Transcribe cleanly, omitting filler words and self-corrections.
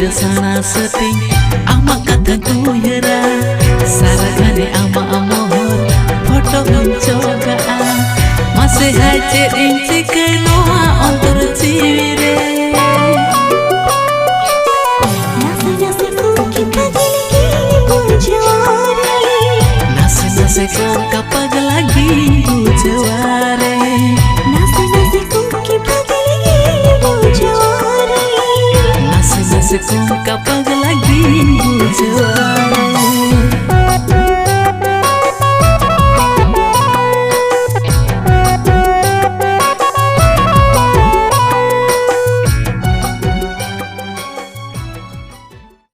Sana seti ama kata kuyera saragane ama amohor foto mencoba masih hace inci kenua ontor civire nasi kau kapag lagi bujaware nasi kuki pagi lagi bujaware sekong kapag lagi bujaware